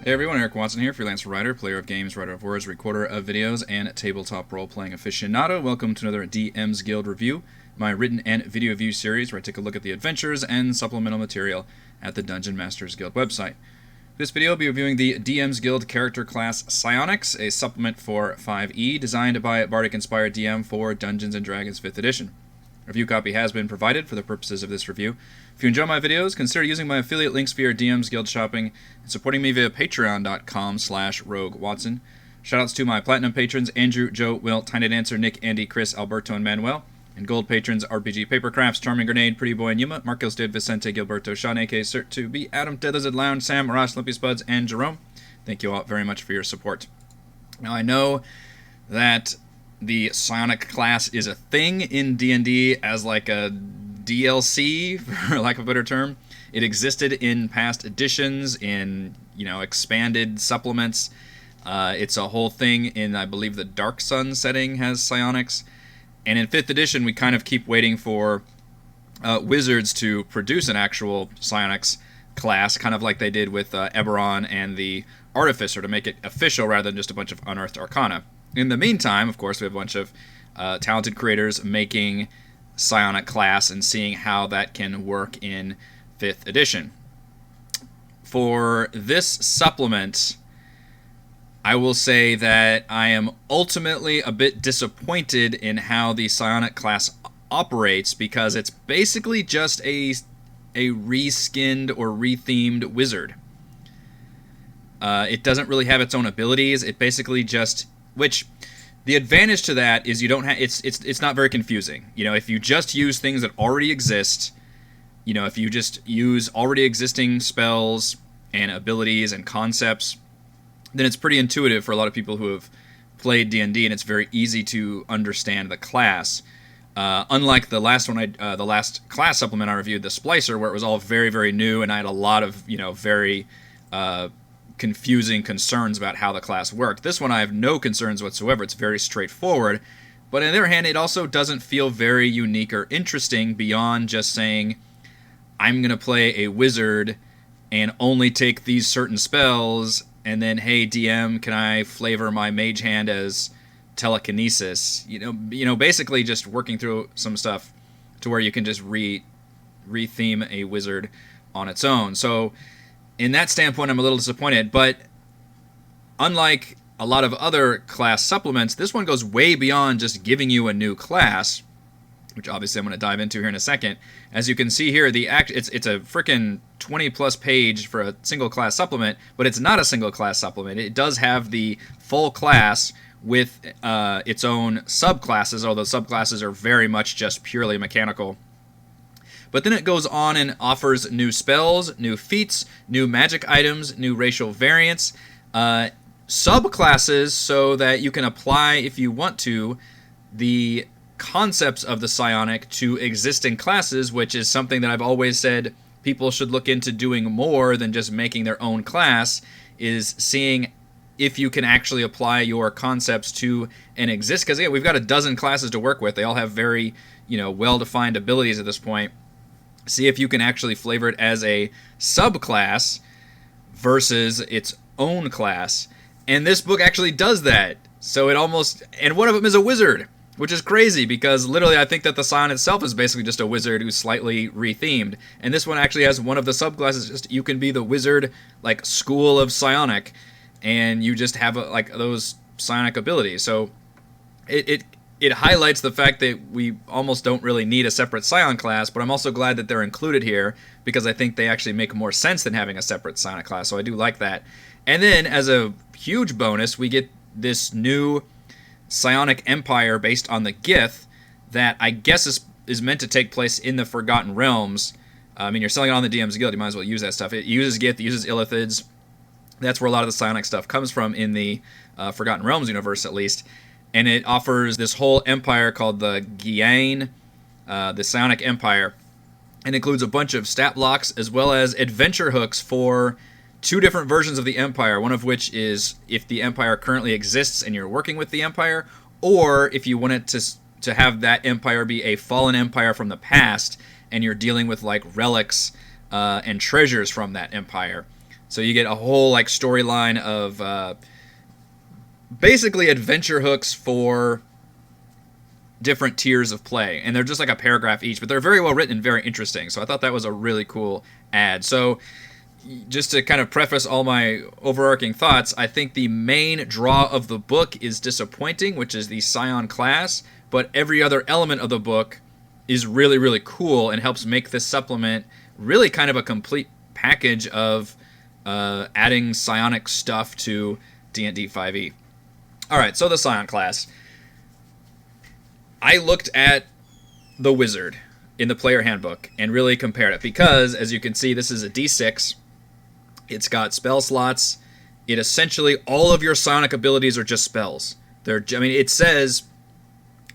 Hey everyone, Eric Watson here, freelance writer, player of games, writer of words, recorder of videos, and tabletop role-playing aficionado. Welcome to another DM's Guild review, my written and video review series where I take a look at the adventures and supplemental material at the Dungeon Masters Guild website. This video will be reviewing the DM's Guild character class Psionics, a supplement for 5e designed by Bardic-Inspired DM for Dungeons & Dragons 5th edition. A review copy has been provided for the purposes of this review. If you enjoy my videos, consider using my affiliate links for your DM's Guild shopping and supporting me via patreon.com/roguewatson. Shoutouts to my platinum patrons Andrew, Joe, Will, Tiny Dancer, Nick, Andy, Chris, Alberto, and Manuel. And gold patrons RPG Papercrafts, Charming Grenade, Pretty Boy, and Yuma, Marcos Did, Vicente, Gilberto, Sean, A.K. Cert 2B, Adam, Tethers Lounge, Sam, Ross, Limpy Spuds, and Jerome. Thank you all very much for your support. Now I know that the Psionic class is a thing in D&D as like a DLC, for lack of a better term. It existed in past editions, in, expanded supplements. It's a whole thing in, I believe, the Dark Sun setting has Psionics. And in 5th edition, we kind of keep waiting for Wizards to produce an actual Psionics class, kind of like they did with Eberron and the Artificer, to make it official rather than just a bunch of unearthed arcana. In the meantime, of course, we have a bunch of talented creators making Psionic class and seeing how that can work in 5th edition. For this supplement, I will say that I am ultimately a bit disappointed in how the Psionic class operates, because it's basically just a reskinned or rethemed wizard. It doesn't really have its own abilities. It basically just... Which, the advantage to that is you don't have... It's not very confusing. If you just use things that already exist, if you just use already existing spells and abilities and concepts, then it's pretty intuitive for a lot of people who have played D&D, and it's very easy to understand the class. Unlike the last one, the last class supplement I reviewed, the Splicer, where it was all very, very new, and I had a lot of, very confusing concerns about how the class worked. This one I have no concerns whatsoever. It's very straightforward. But on the other hand, it also doesn't feel very unique or interesting beyond just saying, I'm going to play a wizard and only take these certain spells, and then, hey, DM, can I flavor my mage hand as telekinesis? Basically just working through some stuff to where you can just re-theme a wizard on its own. So in that standpoint, I'm a little disappointed, but unlike a lot of other class supplements, this one goes way beyond just giving you a new class, which obviously I'm going to dive into here in a second. As you can see here, it's a freaking 20-plus page for a single class supplement, but it's not a single class supplement. It does have the full class with its own subclasses, although subclasses are very much just purely mechanical. But then it goes on and offers new spells, new feats, new magic items, new racial variants, subclasses so that you can apply, if you want to, the concepts of the psionic to existing classes, which is something that I've always said people should look into doing more than just making their own class, is seeing if you can actually apply your concepts to an exist. Because we've got a dozen classes to work with. They all have very, well-defined abilities at this point. See if you can actually flavor it as a subclass versus its own class. And this book actually does that. So and one of them is a wizard, which is crazy because literally I think that the Psion itself is basically just a wizard who's slightly rethemed. And this one actually has one of the subclasses, just you can be the wizard, like, school of psionic, and you just have those psionic abilities. So it highlights the fact that we almost don't really need a separate Psion class, but I'm also glad that they're included here because I think they actually make more sense than having a separate Psionic class, so I do like that. And then, as a huge bonus, we get this new Psionic Empire based on the Gith that I guess is meant to take place in the Forgotten Realms. I mean, you're selling it on the DM's Guild, you might as well use that stuff. It uses Gith, it uses Illithids. That's where a lot of the Psionic stuff comes from in the Forgotten Realms universe, at least. And it offers this whole empire called the Guyane, the Psionic Empire. It includes a bunch of stat blocks as well as adventure hooks for 2 different versions of the Empire, one of which is if the Empire currently exists and you're working with the Empire, or if you want it to have that Empire be a fallen Empire from the past and you're dealing with like relics and treasures from that Empire. So you get a whole like storyline of basically adventure hooks for different tiers of play, and they're just like a paragraph each, but they're very well written and very interesting. So I thought that was a really cool ad. So just to kind of preface all my overarching thoughts, I think the main draw of the book is disappointing, which is the Psion class, but every other element of the book is really, really cool and helps make this supplement really kind of a complete package of adding psionic stuff to D&D 5e. All right, so the Psion class. I looked at the wizard in the player handbook and really compared it because, as you can see, this is a D6. It's got spell slots. It essentially, all of your psionic abilities are just spells. It says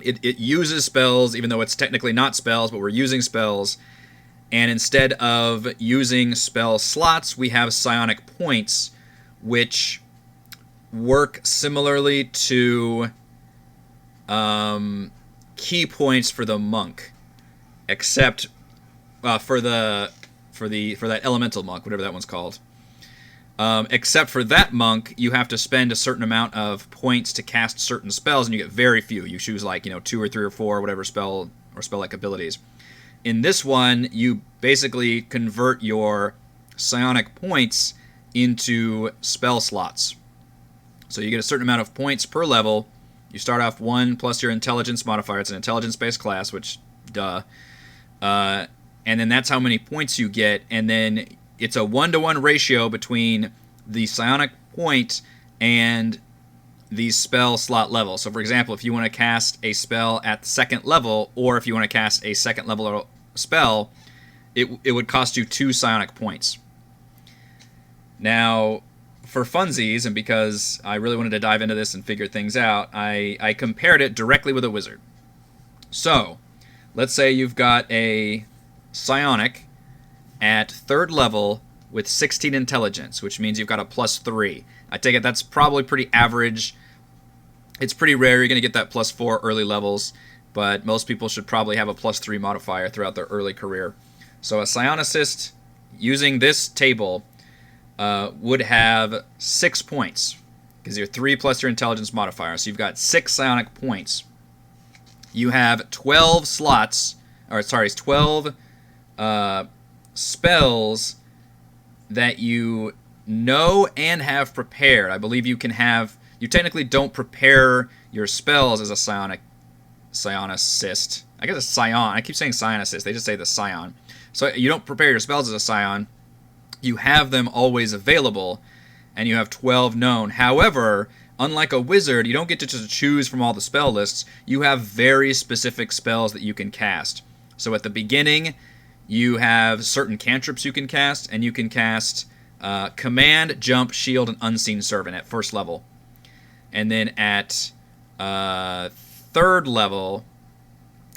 it uses spells, even though it's technically not spells, but we're using spells. And instead of using spell slots, we have psionic points, which work similarly to key points for the monk, except for that elemental monk, whatever that one's called. Except for that monk, you have to spend a certain amount of points to cast certain spells, and you get very few. You choose 2 or 3 or 4, whatever spell or spell-like abilities. In this one, you basically convert your psionic points into spell slots. So you get a certain amount of points per level. You start off 1 plus your intelligence modifier. It's an intelligence-based class, which, duh. And then that's how many points you get. And then it's a 1-to-1 ratio between the psionic point and the spell slot level. So, for example, if you want to cast a spell at the 2nd level, or if you want to cast a 2nd level spell, it would cost you 2 psionic points. Now, for funsies, and because I really wanted to dive into this and figure things out, I compared it directly with a wizard. So, let's say you've got a psionic at 3rd level with 16 intelligence, which means you've got a +3. I take it that's probably pretty average. It's pretty rare you're going to get that +4 early levels, but most people should probably have a +3 modifier throughout their early career. So a psionicist, using this table, would have 6 points, because you're 3 plus your intelligence modifier, so you've got 6 psionic points. You have 12 slots, 12 spells that you know and have prepared. I believe you technically don't prepare your spells as a psionicist. I guess a scion. I keep saying psionicist. They just say the scion. So you don't prepare your spells as a scion. You have them always available, and you have 12 known. However, unlike a wizard, you don't get to just choose from all the spell lists. You have very specific spells that you can cast. So at the beginning, you have certain cantrips you can cast, and you can cast Command, Jump, Shield, and Unseen Servant at 1st level. And then at 3rd level,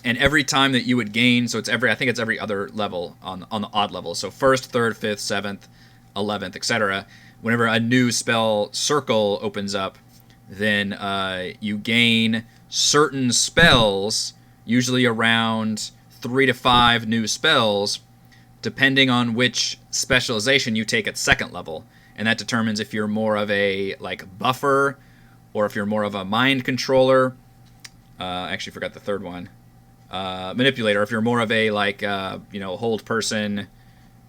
and every time that you would gain, so I think it's every other level on the odd level. So 1st, 3rd, 5th, 7th, 11th, etc. Whenever a new spell circle opens up, then you gain certain spells, usually around 3 to 5 new spells, depending on which specialization you take at 2nd level. And that determines if you're more of a buffer, or if you're more of a mind controller. I actually forgot the 3rd one. Manipulator, if you're more of a hold person,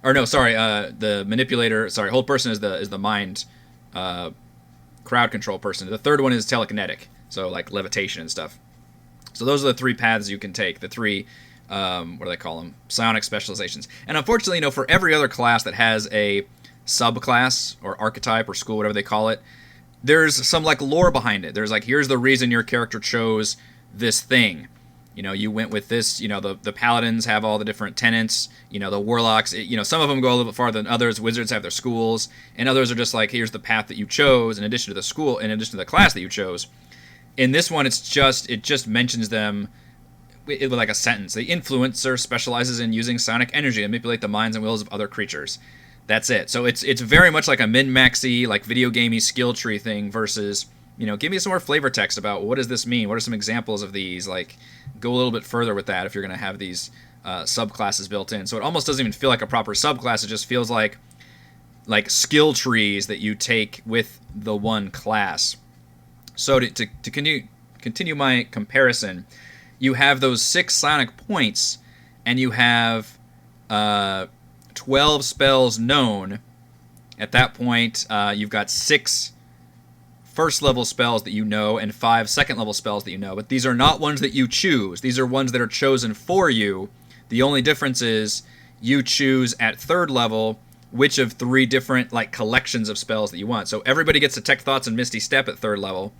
or no, sorry, the manipulator. Sorry, hold person is the mind, crowd control person. The 3rd one is telekinetic, so like levitation and stuff. So those are the 3 paths you can take. The 3, what do they call them? Psionic specializations. And unfortunately, for every other class that has a subclass or archetype or school, whatever they call it, there's some lore behind it. There's here's the reason your character chose this thing. You went with this, the paladins have all the different tenets, the warlocks, some of them go a little bit farther than others. Wizards have their schools, and others are just here's the path that you chose in addition to the class that you chose. In this one, it just mentions them with a sentence. The influencer specializes in using psionic energy to manipulate the minds and wills of other creatures. That's it. So it's very much like a min-maxy, video gamey skill tree thing versus, give me some more flavor text about what does this mean? What are some examples of these? Go a little bit further with that if you're going to have these subclasses built in. So it almost doesn't even feel like a proper subclass. It just feels like like skill trees that you take with the one class. So to continue my comparison, you have those 6 psionic points, and you have 12 spells known. At that point, you've got 6 first-level spells that you know and 5 second-level spells that you know. But these are not ones that you choose. These are ones that are chosen for you. The only difference is you choose at 3rd level which of 3 different like collections of spells that you want. So everybody gets Detect Thoughts and Misty Step at 3rd level,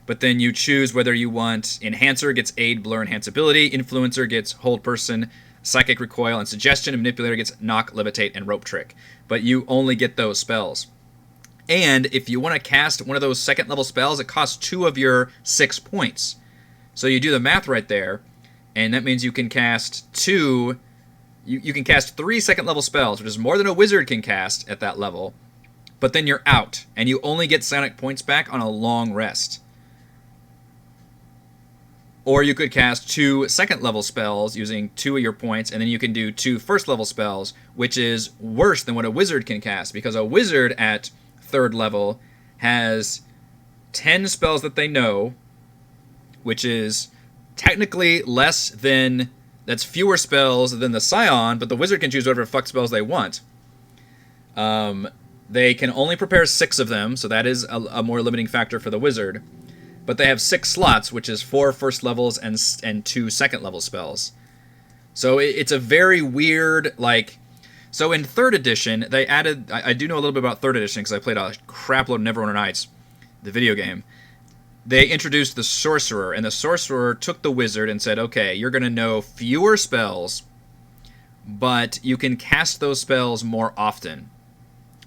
but then you choose whether you want Enhancer gets Aid, Blur, Enhance Ability, Influencer gets Hold Person, Psychic Recoil, and Suggestion, and Manipulator gets Knock, Levitate, and Rope Trick. But you only get those spells. And if you want to cast one of those 2nd level spells, it costs 2 of your 6 points. So you do the math right there, and that means you can cast 2... You can cast 3 2nd level spells, which is more than a wizard can cast at that level, but then you're out, and you only get psionic points back on a long rest. Or you could cast 2 2nd level spells using 2 of your points, and then you can do 2 1st level spells, which is worse than what a wizard can cast, because a wizard at 3rd level has 10 spells that they know, which is technically less than... That's fewer spells than the Scion, but the wizard can choose whatever fuck spells they want. They can only prepare 6 of them, so that is a more limiting factor for the wizard. But they have 6 slots, which is 4 first levels and 2 second level spells. So it's a very weird, like... So in 3rd edition, they added... I do know a little bit about 3rd edition, because I played a crapload of Neverwinter Nights, the video game. They introduced the Sorcerer, and the Sorcerer took the Wizard and said, okay, you're going to know fewer spells, but you can cast those spells more often,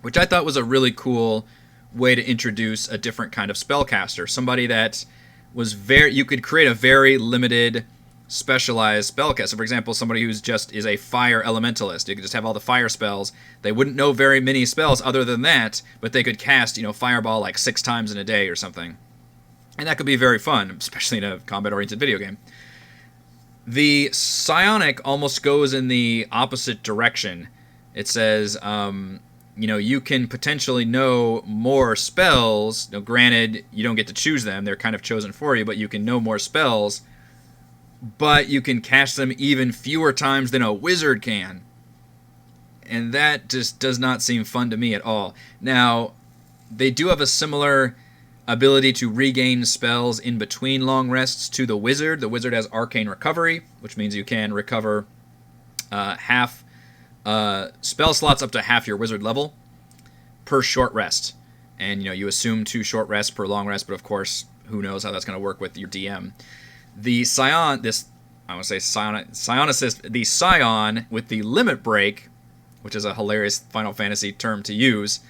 which I thought was a really cool way to introduce a different kind of spellcaster, somebody that was very... You could create a very limited, specialized spellcaster. So for example, somebody who's just is a fire elementalist. You could just have all the fire spells. They wouldn't know very many spells other than that, but they could cast, Fireball like 6 times in a day or something. And that could be very fun, especially in a combat-oriented video game. The Psionic almost goes in the opposite direction. It says, you can potentially know more spells. Now, granted, you don't get to choose them. They're kind of chosen for you, but you can know more spells. But you can cast them even fewer times than a wizard can. And that just does not seem fun to me at all. Now, they do have a similar... ability to regain spells in between long rests to the wizard. The wizard has Arcane Recovery, which means you can recover half spell slots up to half your wizard level per short rest. And you assume 2 short rests per long rest, but of course, who knows how that's going to work with your DM. The Scion, Psionicist, the Scion with the Limit Break, which is a hilarious Final Fantasy term to use.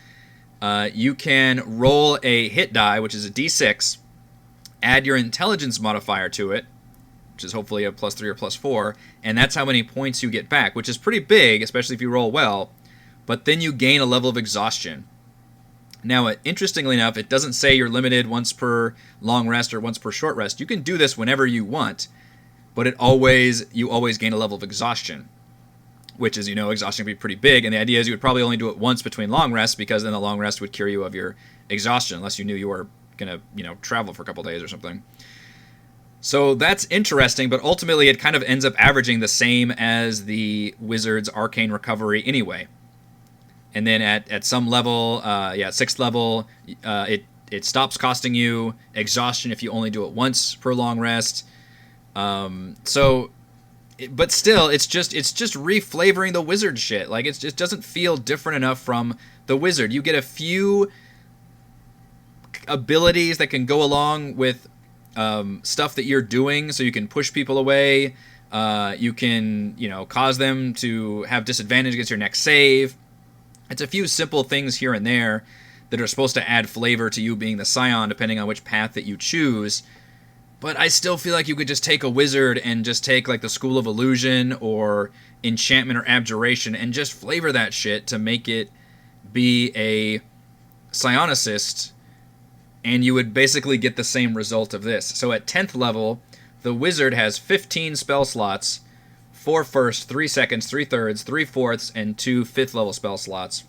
You can roll a hit die, which is a d6, add your intelligence modifier to it, which is hopefully a +3 or +4, and that's how many points you get back, which is pretty big, especially if you roll well, but then you gain a level of exhaustion. Now, interestingly enough, it doesn't say you're limited once per long rest or once per short rest. You can do this whenever you want, but you always gain a level of exhaustion. Which is, exhaustion can be pretty big, and the idea is you would probably only do it once between long rests, because then the long rest would cure you of your exhaustion, unless you knew you were going to, travel for a couple days or something. So that's interesting, but ultimately it kind of ends up averaging the same as the Wizard's Arcane Recovery anyway. And then at some level, at 6th level, it stops costing you exhaustion if you only do it once per long rest. But still, it's just reflavoring the wizard shit. Like, it just doesn't feel different enough from the wizard. You get a few abilities that can go along with stuff that you're doing, so you can push people away. You can, cause them to have disadvantage against your next save. It's a few simple things here and there that are supposed to add flavor to you being the Scion, depending on which path that you choose. But I still feel like you could just take a wizard and just take like the School of Illusion or Enchantment or Abjuration and just flavor that shit to make it be a Psionicist, and you would basically get the same result of this. So at 10th level, the wizard has 15 spell slots, 4 first, 3 seconds, 3 thirds, 3 fourths, and 2 5th level spell slots.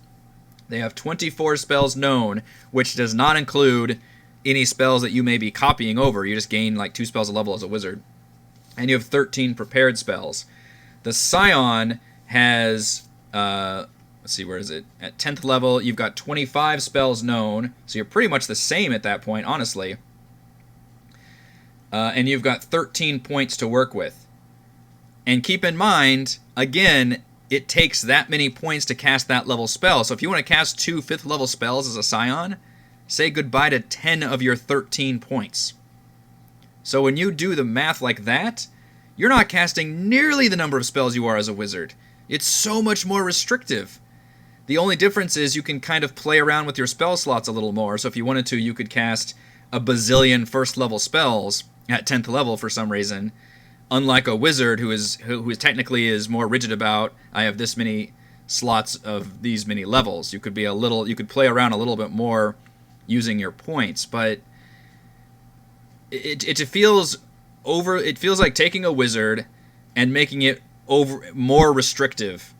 They have 24 spells known, which does not include any spells that you may be copying over. You just gain like 2 spells a level as a wizard. And you have 13 prepared spells. The Scion has, let's see, where is it? At 10th level, you've got 25 spells known, so you're pretty much the same at that point, honestly. And you've got 13 points to work with. And keep in mind, again, it takes that many points to cast that level spell. So if you want to cast 2 5th level spells as a Scion, say goodbye to 10 of your 13 points. So when you do the math like that, you're not casting nearly the number of spells you are as a wizard. It's so much more restrictive. The only difference is you can kind of play around with your spell slots a little more. So if you wanted to, you could cast a bazillion first level spells at 10th level for some reason. Unlike a wizard who is technically is more rigid about, I have this many slots of these many levels. You could play around a little bit more using your points, but it feels like taking a wizard and making it more restrictive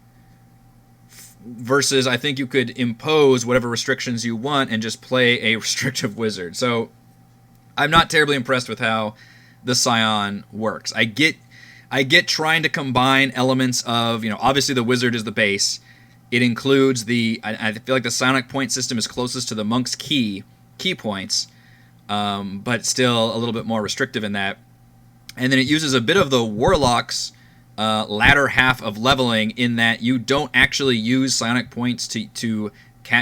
versus I think you could impose whatever restrictions you want and just play a restrictive wizard. So I'm not terribly impressed with how the Scion works. I get trying to combine elements of, obviously the wizard is the base. It includes I feel like the Psionic point system is closest to the monk's key points, but still a little bit more restrictive in that. And then it uses a bit of the warlock's latter half of leveling in that you don't actually use Psionic points to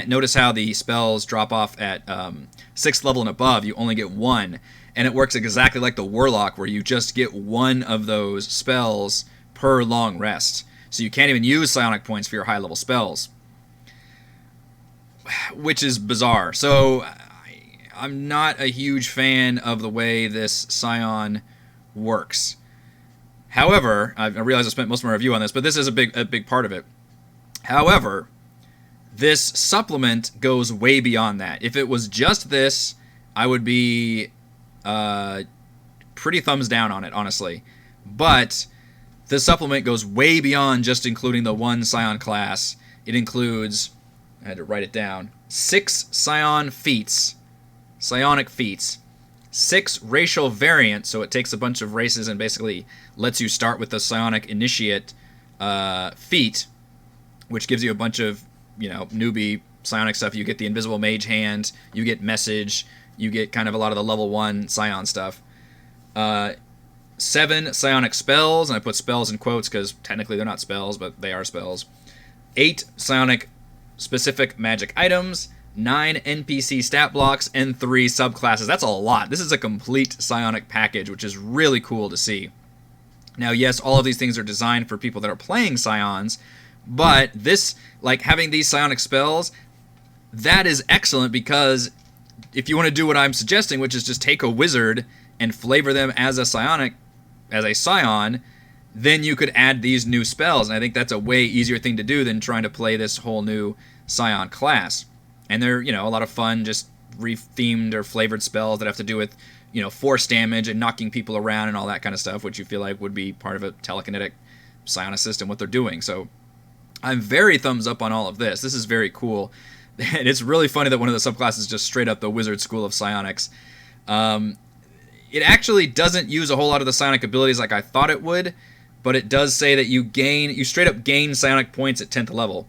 notice how the spells drop off at 6th level and above. You only get 1. And it works exactly like the Warlock, where you just get 1 of those spells per long rest. So you can't even use Psionic points for your high-level spells, which is bizarre. So I'm not a huge fan of the way this Scion works. However, I realize I spent most of my review on this, but this is a big part of it. However, this supplement goes way beyond that. If it was just this, I would be pretty thumbs down on it, honestly. But the supplement goes way beyond just including the 1 Scion class. It includes, I had to write it down, 6 Scionic feats, 6 racial variants, so it takes a bunch of races and basically lets you start with the Psionic Initiate feat, which gives you a bunch of, newbie Psionic stuff. You get the Invisible Mage Hand, you get Message, you get kind of a lot of the level 1 Scion stuff. 7 Psionic spells, and I put spells in quotes because technically they're not spells, but they are spells. 8 Psionic specific magic items, 9 NPC stat blocks, and 3 subclasses. That's a lot. This is a complete Psionic package, which is really cool to see. Now, yes, all of these things are designed for people that are playing Scions, but this, like having these Psionic spells, that is excellent because if you want to do what I'm suggesting, which is just take a wizard and flavor them as a Scion, then you could add these new spells. And I think that's a way easier thing to do than trying to play this whole new Scion class. And they're, a lot of fun, just re-themed or flavored spells that have to do with, force damage and knocking people around and all that kind of stuff, which you feel like would be part of a telekinetic Psionic system, what they're doing. So I'm very thumbs up on all of this. This is very cool. And it's really funny that one of the subclasses is just straight up the Wizard School of Psionics. It actually doesn't use a whole lot of the Psionic abilities like I thought it would, but it does say that you straight up gain Psionic points at 10th level,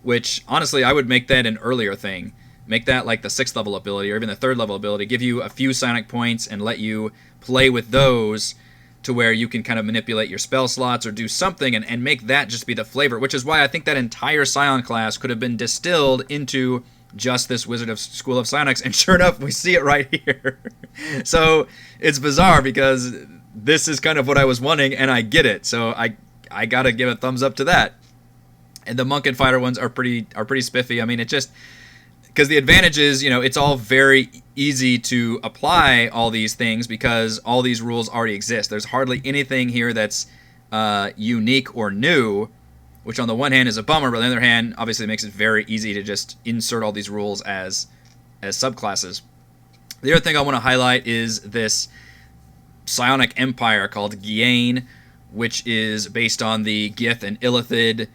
which honestly I would make that an earlier thing. Make that like the 6th level ability or even the 3rd level ability. Give you a few Psionic points and let you play with those to where you can kind of manipulate your spell slots or do something and make that just be the flavor, which is why I think that entire Scion class could have been distilled into just this School of Psionics, and sure enough, we see it right here. So it's bizarre because this is kind of what I was wanting, and I get it. So I gotta give a thumbs up to that. And the Monk and Fighter ones are pretty spiffy. I mean, it just because the advantage is, it's all very easy to apply all these things because all these rules already exist. There's hardly anything here that's unique or new, which on the one hand is a bummer, but on the other hand, obviously makes it very easy to just insert all these rules as subclasses. The other thing I want to highlight is this Psionic Empire called Gyain, which is based on the Gith and Illithid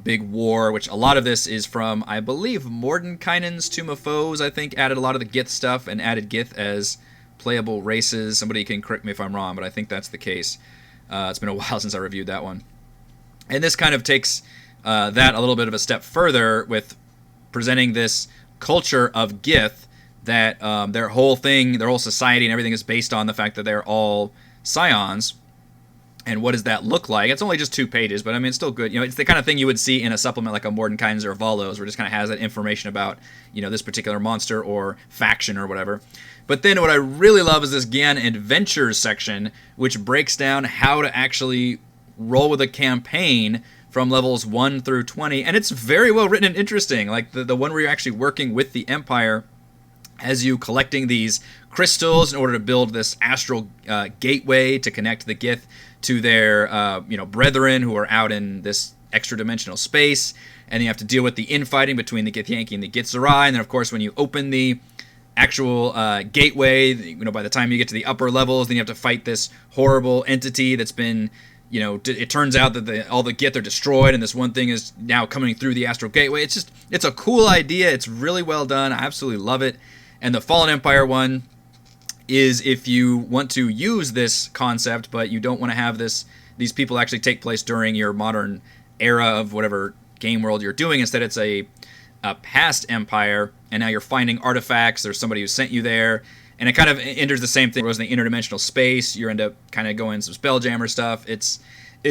big war, which a lot of this is from, I believe, Mordenkainen's Tomb of Foes, I think, added a lot of the Gith stuff and added Gith as playable races. Somebody can correct me if I'm wrong, but I think that's the case. It's been a while since I reviewed that one. And this kind of takes that a little bit of a step further with presenting this culture of Gith that their whole thing, their whole society and everything is based on the fact that they're all Psions. And what does that look like? It's only just 2 pages, but I mean, it's still good. You know, it's the kind of thing you would see in a supplement like a Mordenkainen's or Volo's, where it just kind of has that information about, you know, this particular monster or faction or whatever. But then what I really love is this Gian Adventures section, which breaks down how to actually roll with a campaign from levels 1 through 20. And it's very well written and interesting. Like the one where you're actually working with the Empire as you collecting these crystals in order to build this astral gateway to connect the Gith to their brethren who are out in this extra-dimensional space, and you have to deal with the infighting between the Githyanki and the Githzerai, and then of course when you open the actual gateway, by the time you get to the upper levels, then you have to fight this horrible entity that's been, it turns out that all the Gith are destroyed, and this one thing is now coming through the astral gateway. It's a cool idea. It's really well done. I absolutely love it. And the Fallen Empire one is if you want to use this concept, but you don't want to have these people actually take place during your modern era of whatever game world you're doing. Instead, it's a past empire, and now you're finding artifacts. There's somebody who sent you there, and it kind of enters the same thing. It was in the interdimensional space. You end up kind of going some Spelljammer stuff. It's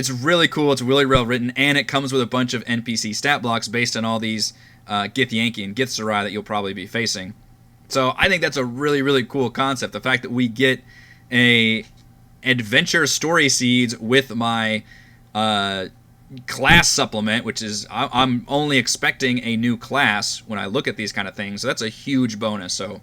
really cool. It's really well written, and it comes with a bunch of NPC stat blocks based on all these Githyanki and Githzerai that you'll probably be facing. So I think that's a really, really cool concept. The fact that we get a adventure story seeds with my class supplement, which is I'm only expecting a new class when I look at these kind of things. So that's a huge bonus. So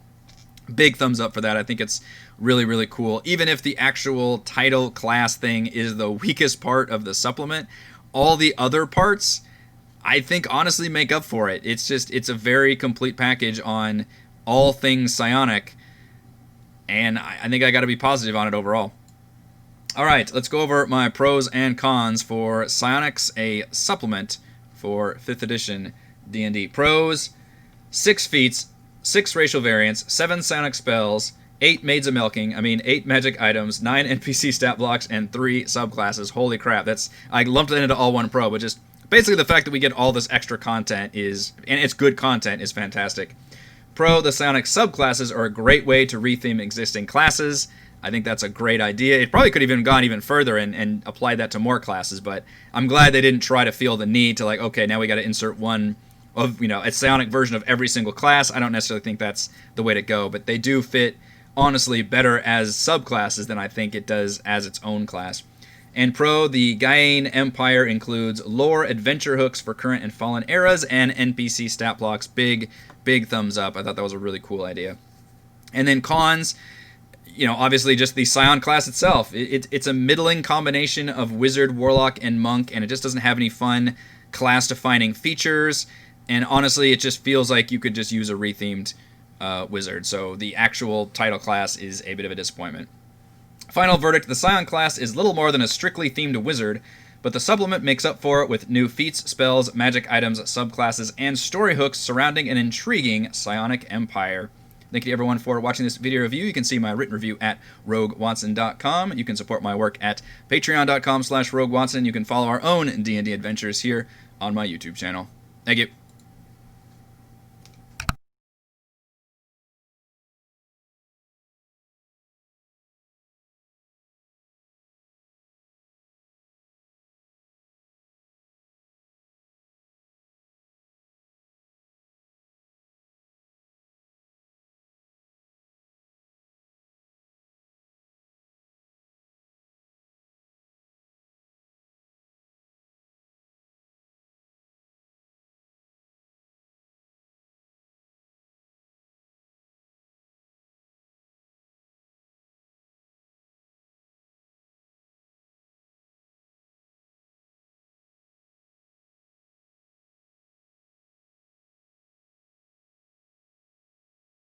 big thumbs up for that. I think it's really, really cool. Even if the actual title class thing is the weakest part of the supplement, all the other parts, I think honestly make up for it. It's a very complete package on all things psionic, and I think I got to be positive on it overall. All right, let's go over my pros and cons for Psionics, a supplement for 5th edition D&D. Pros: 6 feats, 6 racial variants, 7 psionic spells, 8 Maids of Milking, 8 magic items, 9 NPC stat blocks, and 3 subclasses. Holy crap, I lumped that into all one pro, but just basically the fact that we get all this extra content and it's good content, is fantastic. Pro: the psionic subclasses are a great way to retheme existing classes. I think that's a great idea. It probably could have even gone even further and applied that to more classes, but I'm glad they didn't try to feel the need to now we got to insert one of, a psionic version of every single class. I don't necessarily think that's the way to go, but they do fit, honestly, better as subclasses than I think it does as its own class. And pro: the Gaian Empire includes lore adventure hooks for current and fallen eras and NPC stat blocks. Big thumbs up. I thought that was a really cool idea. And then cons, obviously just the Psion class itself. It's a middling combination of wizard, warlock, and monk, and it just doesn't have any fun class-defining features. And honestly, it just feels like you could just use a rethemed wizard. So the actual title class is a bit of a disappointment. Final verdict: the Psion class is little more than a strictly themed wizard, but the supplement makes up for it with new feats, spells, magic items, subclasses, and story hooks surrounding an intriguing psionic empire. Thank you to everyone for watching this video review. You can see my written review at roguewatson.com. You can support my work at patreon.com/roguewatson. You can follow our own D&D adventures here on my YouTube channel. Thank you.